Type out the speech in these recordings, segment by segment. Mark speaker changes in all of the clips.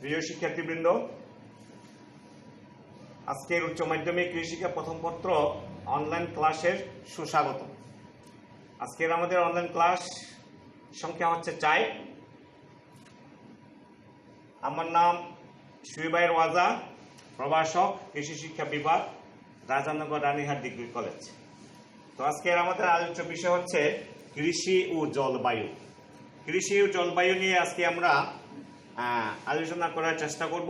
Speaker 1: প্রিয় শিক্ষার্থীবৃন্দ, আজকের উচ্চ মাধ্যমিক কৃষিকা প্রথম পত্র অনলাইন ক্লাসের সুস্বাগত। আজকের আমাদের অনলাইন ক্লাস সংখ্যা হচ্ছে 4। আমার নাম সুইবাইর ওয়াজা, প্রভাষক, কৃষি শিক্ষা বিভাগ, রাজানগর রানীহাট ডিগ্রি কলেজ। তো আজকের আমাদের আলোচ্য বিষয় হচ্ছে কৃষি ও জলবায়ু। কৃষি ও জলবায়ু নিয়ে আজকে আমরা আলোচনা করার চেষ্টা করব।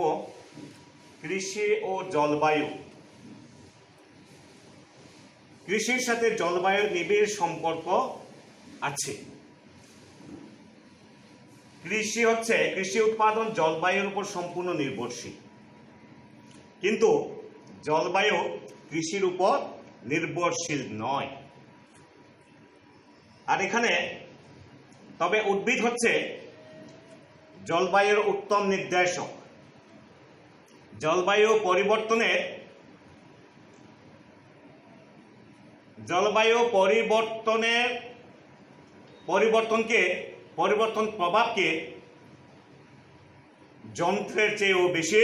Speaker 1: কৃষি ও জলবায়ু, কৃষির সাথে জলবায়ুর নিবিড় সম্পর্ক আছে। কৃষি উৎপাদন জলবায়ুর উপর সম্পূর্ণ নির্ভরশীল, কিন্তু জলবায়ু কৃষির উপর নির্ভরশীল নয়। আর এখানে তবে উদ্ভিদ হচ্ছে জলবায়ুর উত্তম নির্দেশক। জলবায়ু পরিবর্তন প্রভাবকে যন্ত্রের চেয়েও বেশি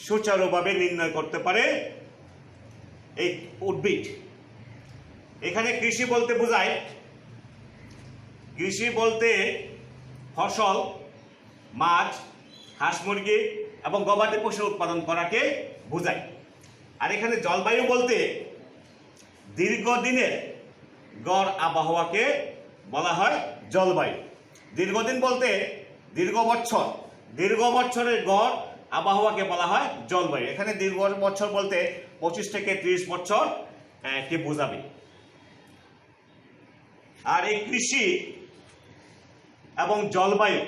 Speaker 1: সুচারুভাবে নির্ণয় করতে পারে এই উদ্ভিদ। এখানে কৃষি বলতে ফসল, মাছ, হাঁস মুরগি এবং গবাদি পশু উৎপাদন করাকে বোঝায়। আর এখানে জলবায়ু বলতে দীর্ঘদিনের গড় আবহাওয়াকে বলা হয় জলবায়ু। দীর্ঘদিন বলতে দীর্ঘ বছরের গড় আবহাওয়াকে বলা হয় জলবায়ু। এখানে দীর্ঘ বছর বলতে 25 থেকে 30 বছর কে বোঝাবে। আর এই কৃষি এবং জলবায়ু,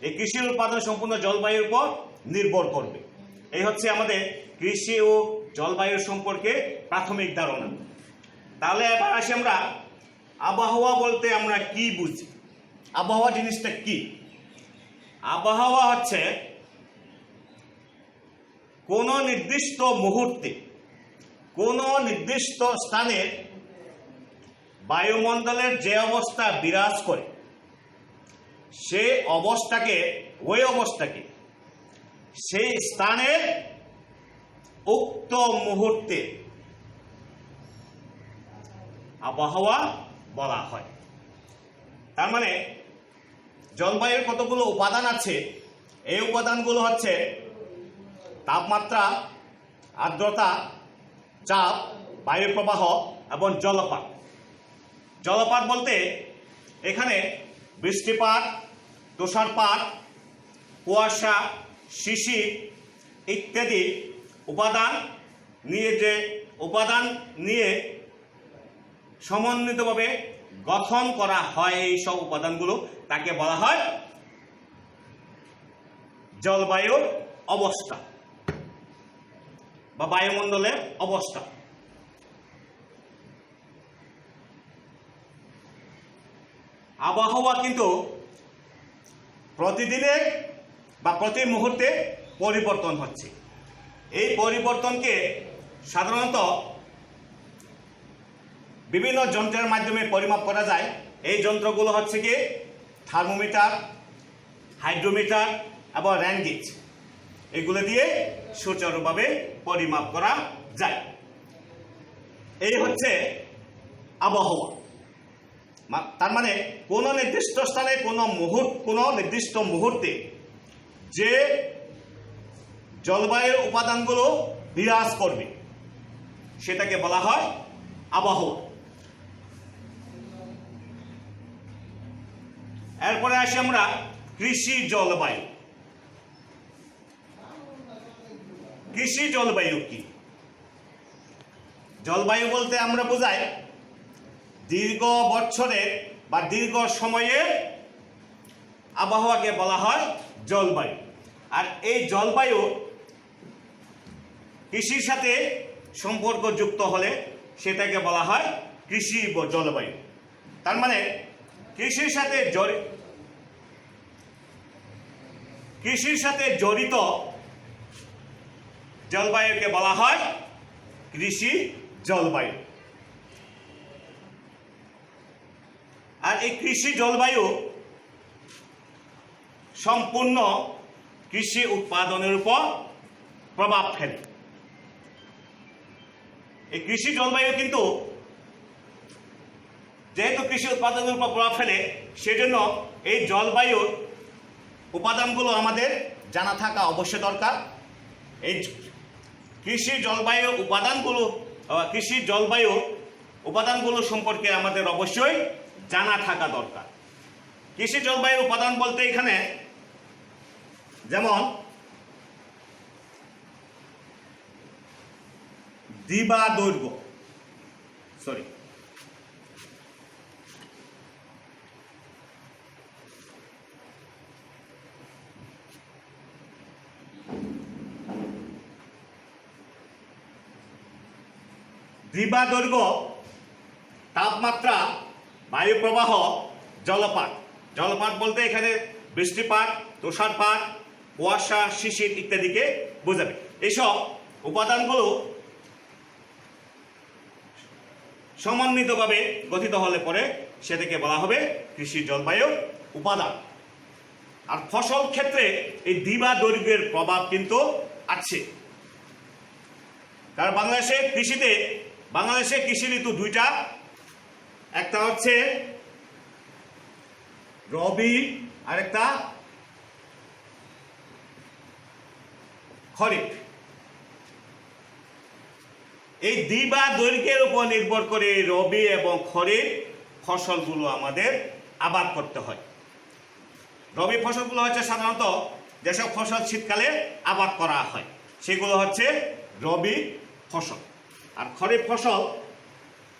Speaker 1: এই কৃষির উৎপাদন সম্পূর্ণ জলবায়ুর উপর নির্ভর করবে। এই হচ্ছে আমাদের কৃষি ও জলবায়ুর সম্পর্কে প্রাথমিক ধারণা। তাহলে এবার আসি আমরা আবহাওয়া বলতে আমরা কি বুঝি। আবহাওয়া জিনিসটা কি? আবহাওয়া হচ্ছে কোনো নির্দিষ্ট মুহূর্তে কোনো নির্দিষ্ট স্থানের বায়ুমণ্ডলের যে অবস্থা বিরাজ করে ওই অবস্থাকে সেই স্থানের উক্ত মুহূর্তে আবহাওয়া বলা হয়। তার মানে জলবায়ুর কতগুলো উপাদান আছে। এই উপাদানগুলো হচ্ছে তাপমাত্রা, আর্দ্রতা, চাপ, বায়ু প্রবাহ এবং জলপাত। জলপাত বলতে এখানে বৃষ্টিপাত, তুষারপাত, কুয়াশা, শিশির ইত্যাদি উপাদান নিয়ে সমন্বিতভাবে গঠন করা হয়। এই সব উপাদানগুলো তাকে বলা হয় জলবায়ুর অবস্থা বা বায়ুমণ্ডলের অবস্থা। আবহাওয়া কিন্তু প্রতিদিনের বা প্রতি মুহূর্তে পরিবর্তন হচ্ছে। এই পরিবর্তনকে সাধারণত বিভিন্ন যন্ত্রের মাধ্যমে পরিমাপ করা যায়। এই যন্ত্রগুলো হচ্ছে কি থার্মোমিটার, হাইড্রোমিটার এবং র্যানগেজ। এগুলো দিয়ে সুচারুভাবে পরিমাপ করা যায়। এই হচ্ছে আবহাওয়া। তার মানে কোনো নির্দিষ্ট স্থানে কোনো নির্দিষ্ট মুহূর্তে যে জলবায়ুর উপাদানগুলো বিরাজ করবে সেটাকে বলা হয় আবহাওয়া। এরপরে আসি আমরা কৃষি জলবায়ু। কৃষি জলবায়ু কি? জলবায়ু বলতে আমরা বোঝাই দীর্ঘ বছরের বা দীর্ঘ সময়ের আবহাওয়াকে বলা হয় জলবায়ু। আর এই জলবায়ু কৃষির সাথে সম্পর্কযুক্ত হলে সেটাকে বলা হয় কৃষি জলবায়ু। তার মানে কৃষির সাথে জড়িত জলবায়ুকে বলা হয় কৃষি জলবায়ু। আর এই কৃষি জলবায়ু সম্পূর্ণ কৃষি উৎপাদনের উপর প্রভাব ফেলে। এই কৃষি জলবায়ু কিন্তু যেহেতু কৃষি উৎপাদনের উপর প্রভাব ফেলে, সেজন্য এই জলবায়ুর উপাদানগুলো আমাদের জানা থাকা অবশ্যই দরকার। এই কৃষি জলবায়ু উপাদানগুলো সম্পর্কে আমাদের অবশ্যই জানা থাকা দরকার। কৃষি জলবায়ুর উপাদান বলতে এখানে যেমন দিবা দৈর্ঘ্য তাপমাত্রা, বায়ু প্রবাহ, জলপাত। জলপাত বলতে এখানে বৃষ্টিপাত, তুষারপাত, কুয়াশা, শিশির ইত্যাদিকে বোঝাবে। এইসব উপাদানগুলো সমন্বিতভাবে গঠিত হলে পরে সেটাকে বলা হবে কৃষি জলবায়ু উপাদান। আর ফসল ক্ষেত্রে এই দিবা দৈর্ঘ্যের প্রভাব কিন্তু আছে। কারণ বাংলাদেশে কৃষি ঋতু দুইটা, একটা হচ্ছে রবি আর একটা খরিফ। এই দিবা দৈর্ঘ্যের উপর নির্ভর করে রবি এবং খরিফ ফসলগুলো আমাদের আবাদ করতে হয়। রবি ফসলগুলো হচ্ছে সাধারণত যেসব ফসল শীতকালে আবাদ করা হয় সেগুলো হচ্ছে রবি ফসল। আর খরিফ ফসল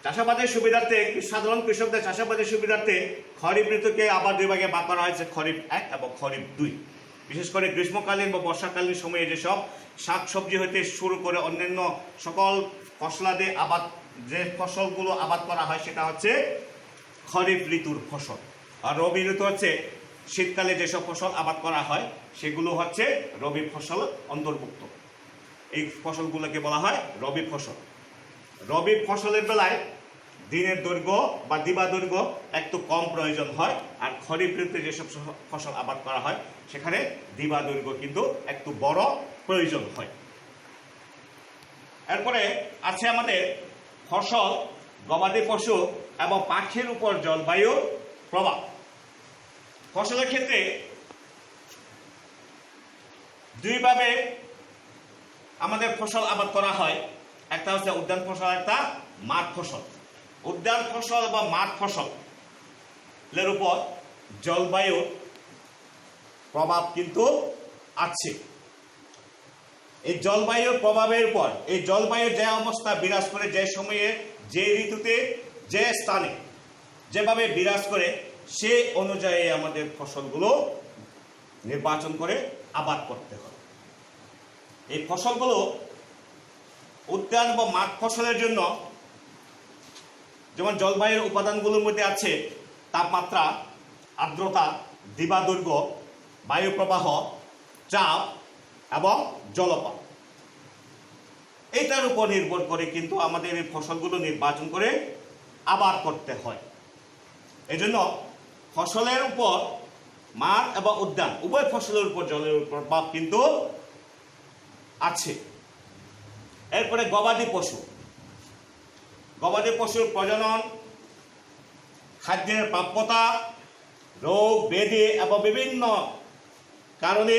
Speaker 1: চাষাবাদের সুবিধার্থে, সাধারণ কৃষকদের চাষাবাদের সুবিধার্থে খরিফ ঋতুকে আবার দুই ভাগে ভাগ করা হয়েছে, খরিফ 1 এবং খরিফ 2। বিশেষ করে গ্রীষ্মকালীন বা বর্ষাকালীন সময়ে যেসব শাকসবজি হইতে শুরু করে অন্যান্য সকল ফসলাদি যে ফসলগুলো আবাদ করা হয় সেটা হচ্ছে খরিফ ঋতুর ফসল। আর রবি ঋতু হচ্ছে শীতকালে যেসব ফসল আবাদ করা হয় সেগুলো হচ্ছে রবি ফসল অন্তর্ভুক্ত। এই ফসলগুলোকে বলা হয় রবি ফসল। রবি ফসলের বেলায় দিনের দৈর্ঘ্য বা দিবা দৈর্ঘ্য একটু কম প্রয়োজন হয়, আর খরিফ ঋতুতে যেসব ফসল আবাদ করা হয় সেখানে দিবা দৈর্ঘ্য কিন্তু একটু বড় প্রয়োজন হয়। এরপরে আছে আমাদের ফসল, গবাদি পশু এবং পাখির উপর জলবায়ু প্রভাব। ফসলের ক্ষেত্রে দুইভাবে আমাদের ফসল আবাদ করা হয়, একটা হচ্ছে উদ্যান ফসল, একটা মাঠ ফসল। উদ্যান ফসল বা মাঠ ফসলের উপর জলবায়ুর প্রভাব কিন্তু আছে। এই জলবায়ুর প্রভাবের উপর, এই জলবায়ুর যে অবস্থা বিরাজ করে, যে সময়ে, যে ঋতুতে, যে স্থানে যেভাবে বিরাজ করে, সে অনুযায়ী আমাদের ফসলগুলো নির্বাচন করে আবাদ করতে হবে। এই ফসলগুলো উদ্যান বা মাঠ ফসলের জন্য যেমন জলবায়ুর উপাদানগুলোর মধ্যে আছে তাপমাত্রা, আর্দ্রতা, দিবা দৈর্ঘ্য, বায়ু প্রবাহ, চাপ এবং জলপাত। এইটার উপর নির্ভর করে কিন্তু আমাদের এই ফসলগুলো নির্বাচন করে আবাদ করতে হয়। এজন্য ফসলের উপর, মাঠ এবং উদ্যান উভয় ফসলের উপর জলের প্রভাব কিন্তু আছে। এরপরে গবাদি পশুর প্রজনন, খাদ্যের প্রাপ্যতা, রোগ ব্যাধি এবং বিভিন্ন কারণে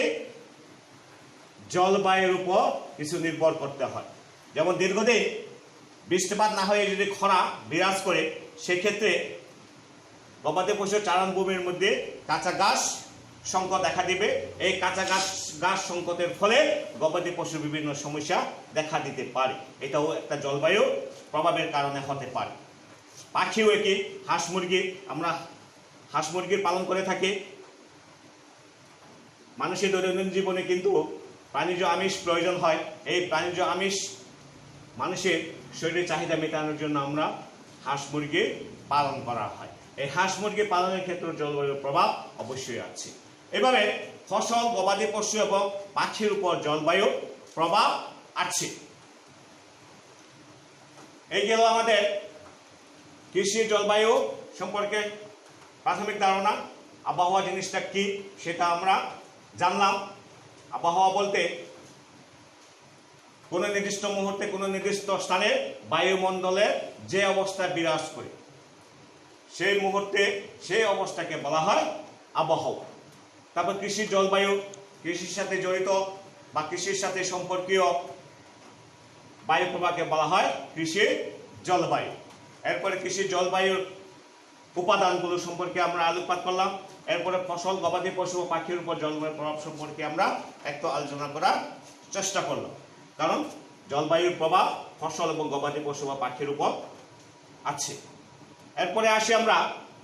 Speaker 1: জলবায়ুর উপর কিছু নির্ভর করতে হয়। যেমন দীর্ঘদিন বৃষ্টিপাত না হয়ে যদি খরা বিরাজ করে, সেক্ষেত্রে গবাদি পশুর চারণভূমির মধ্যে কাঁচা ঘাস সংকট দেখা দিবে। এই কাঁচা ঘাস সংকটের ফলে গবাদি পশুর বিভিন্ন সমস্যা দেখা দিতে পারে। এটাও একটা জলবায়ু প্রভাবের কারণে হতে পারে। পাখিও একই, আমরা হাঁস মুরগির পালন করে থাকি। মানুষের দৈনন্দিন জীবনে কিন্তু প্রাণীজ আমিষ প্রয়োজন হয়। এই প্রাণীজ আমিষ মানুষের শরীরের চাহিদা মেটানোর জন্য আমরা হাঁস মুরগি পালন করা হয়। এই হাঁস মুরগি পালনের ক্ষেত্রে জলবায়ুর প্রভাব অবশ্যই আছে। এভাবে ফসল, গবাদি পশু এবং পাখির উপর জলবায়ু প্রভাব আছে। এই গেল আমাদের কৃষি জলবায়ু সম্পর্কে প্রাথমিক ধারণা। আবহাওয়া জিনিসটা কি সেটা আমরা জানলাম। আবহাওয়া বলতে কোনো নির্দিষ্ট মুহূর্তে কোনো নির্দিষ্ট স্থানে বায়ুমণ্ডলে যে অবস্থা বিরাজ করে সেই মুহূর্তে সেই অবস্থাকে বলা হয় আবহাওয়া। তারপর কৃষি জলবায়ু, কৃষির সাথে জড়িত বা কৃষির সাথে সম্পর্কীয় বায়ু প্রবাহকে বলা হয় কৃষি জলবায়ু। এরপরে কৃষি জলবায়ুর উপাদানগুলো সম্পর্কে আমরা আলোকপাত করলাম। এরপরে ফসল, গবাদি পশু ও পাখির উপর জলবায়ুর প্রভাব সম্পর্কে আমরা একটু আলোচনা করার চেষ্টা করলাম, কারণ জলবায়ুর প্রভাব ফসল এবং গবাদি পশু বা পাখির উপর আছে। এরপরে আসি আমরা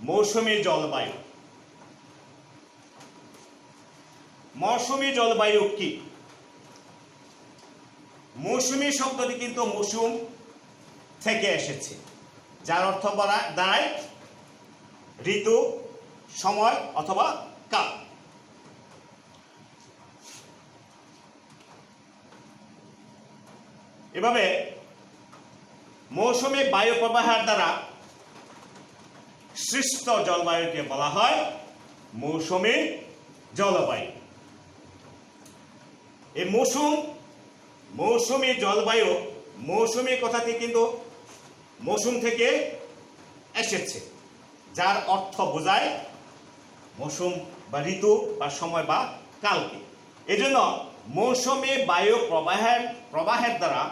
Speaker 1: মৌসুমী জলবায়ু। মৌসুমী জলবায়ু কি? মৌসুমী শব্দটি কিন্তু মৌসুম থেকে এসেছে, যার অর্থ দাঁড়ায় ঋতু, সময় অথবা কাল। এভাবে মৌসুমী বায়ু প্রবাহের দ্বারা সৃষ্ট জলবায়ুকে বলা হয় মৌসুমী জলবায়ু। এই মৌসুমী জলবায়ু, মৌসুমী কথাটি কিন্তু মৌসুম থেকে এসেছে, যার অর্থ বোঝায় মৌসুম বা ঋতু বা সময় বা কালকে। এজন্য মৌসুমী বায়ু প্রবাহের দ্বারা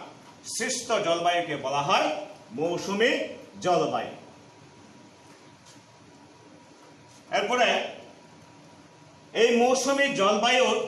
Speaker 1: সৃষ্ট জলবায়ুকে বলা হয় মৌসুমী জলবায়ু। এরপরে এই মৌসুমী জলবায়ুর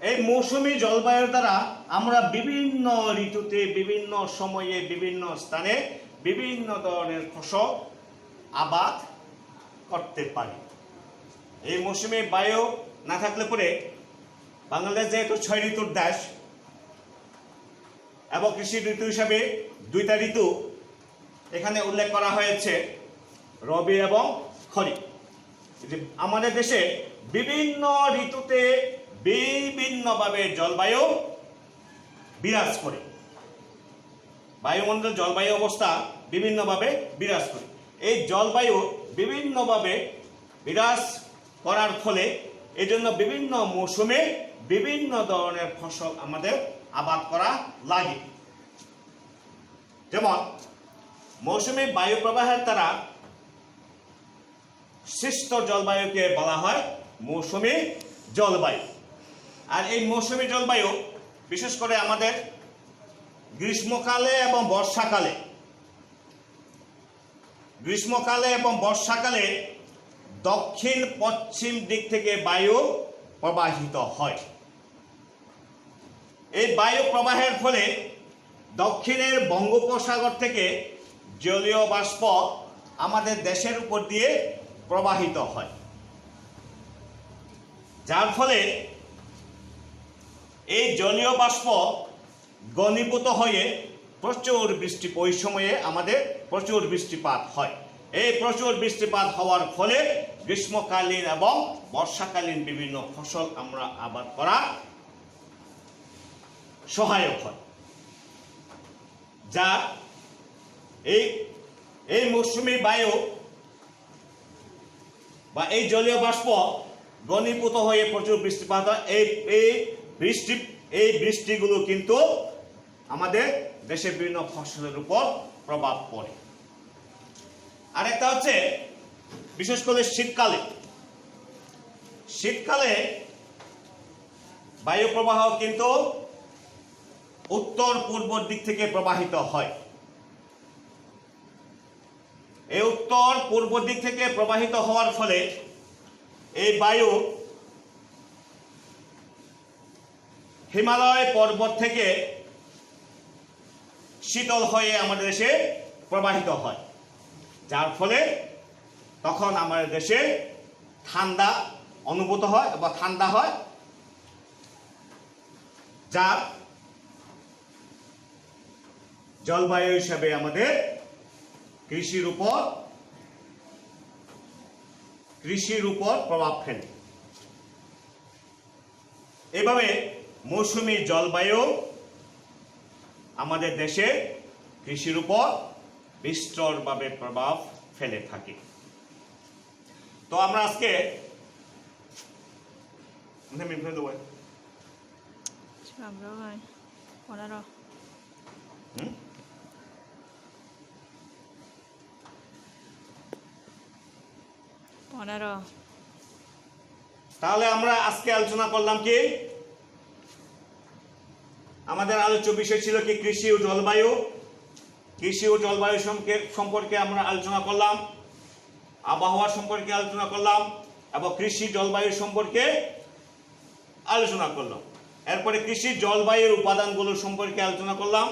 Speaker 1: এই মৌসুমী জলবায়ুর দ্বারা আমরা বিভিন্ন ঋতুতে, বিভিন্ন সময়ে, বিভিন্ন স্থানে বিভিন্ন ধরনের ফসল আবাদ করতে পারি। এই মৌসুমী বায়ু না থাকলে পরে বাংলাদেশ যেহেতু 6 ঋতুর দেশ এবং কৃষি ঋতু হিসাবে 2টা ঋতু এখানে উল্লেখ করা হয়েছে, রবি এবং খরিফ। আমাদের দেশে বিভিন্ন ঋতুতে বিভিন্নভাবে জলবায়ু বিরাজ করে, বায়ুমণ্ডল জলবায়ু অবস্থা বিভিন্নভাবে বিরাজ করে। এই জলবায়ু বিভিন্নভাবে বিরাজ করার ফলে এজন্য বিভিন্ন মৌসুমে বিভিন্ন ধরনের ফসল আমাদের আবাদ করা লাগে। যেমন মৌসুমী বায়ু প্রবাহের দ্বারা সৃষ্ট জলবায়ুকে বলা হয় মৌসুমী জলবায়ু। আর এই মৌসুমী জলবায়ু বিশেষ করে আমাদের গ্রীষ্মকালে এবং বর্ষাকালে দক্ষিণ পশ্চিম দিক থেকে বায়ু প্রবাহিত হয়। এই বায়ু প্রবাহের ফলে দক্ষিণের বঙ্গোপসাগর থেকে জলীয় বাষ্প আমাদের দেশের উপর দিয়ে প্রবাহিত হয়, যার ফলে এই জলীয় বাষ্প ঘনীভূত হয়ে প্রচুর বৃষ্টি, ওই সময়ে আমাদের প্রচুর বৃষ্টিপাত হয়। এই প্রচুর বৃষ্টিপাত হওয়ার ফলে গ্রীষ্মকালীন এবং বর্ষাকালীন বিভিন্ন ফসল আমরা আবাদ করা সহায়ক হয়, যা এই মৌসুমী বায়ু বা এই জলীয় বাষ্প ঘনীভূত হয়ে প্রচুর বৃষ্টিপাত হয়। এই বৃষ্টিগুলো কিন্তু আমাদের দেশের বিভিন্ন ফসলের উপর প্রভাব পড়ে। আরেকটা হচ্ছে বিশেষ করে শীতকালে বায়ু প্রবাহ কিন্তু উত্তর পূর্ব দিক থেকে প্রবাহিত হয়। এই উত্তর পূর্ব দিক থেকে প্রবাহিত হওয়ার ফলে এই বায়ু হিমালয় পর্বত থেকে শীতল হয়ে আমাদের দেশে প্রবাহিত হয়, যার ফলে তখন আমাদের দেশে ঠান্ডা অনুভূত হয় বা ঠান্ডা হয়, যা জলবায়ু হিসাবে আমাদের কৃষির উপর প্রভাব ফেলে। এভাবে মৌসুমী জলবায়ু আমাদের দেশে কৃষির উপর বিস্তরভাবে প্রভাব ফেলে থাকে। তো আমরা আজকে
Speaker 2: 15
Speaker 1: তাহলে আমরা আজকে আলোচনা করলাম কি, আমাদের আলোচ্য বিষয় ছিল কি কৃষি ও জলবায়ু। কৃষি ও জলবায়ু সম্পর্কে আমরা আলোচনা করলাম, আবহাওয়া সম্পর্কে আলোচনা করলাম এবং কৃষি জলবায়ু সম্পর্কে আলোচনা করলাম। এরপরে কৃষি জলবায়ুর উপাদানগুলো সম্পর্কে আলোচনা করলাম।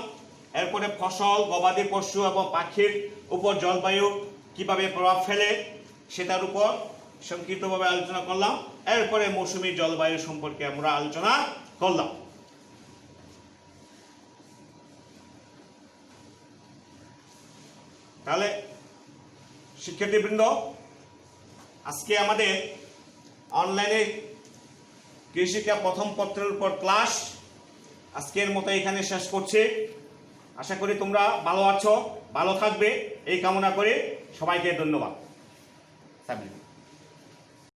Speaker 1: এরপরে ফসল, গবাদি পশু এবং পাখির উপর জলবায়ু কিভাবে প্রভাব ফেলে সেটার উপর সংক্ষিপ্তভাবে আলোচনা করলাম। এরপরে মৌসুমী জলবায়ু সম্পর্কে আমরা আলোচনা করলাম। তাহলে শিক্ষার্থীবৃন্দ, আজকে আমাদের অনলাইনে কৃষিকা প্রথম পত্রের উপর ক্লাস আজকের মতো এখানে শেষ করছি। আশা করি তোমরা ভালো আছো, ভালো থাকবে এই কামনা করে সবাইকে ধন্যবাদ।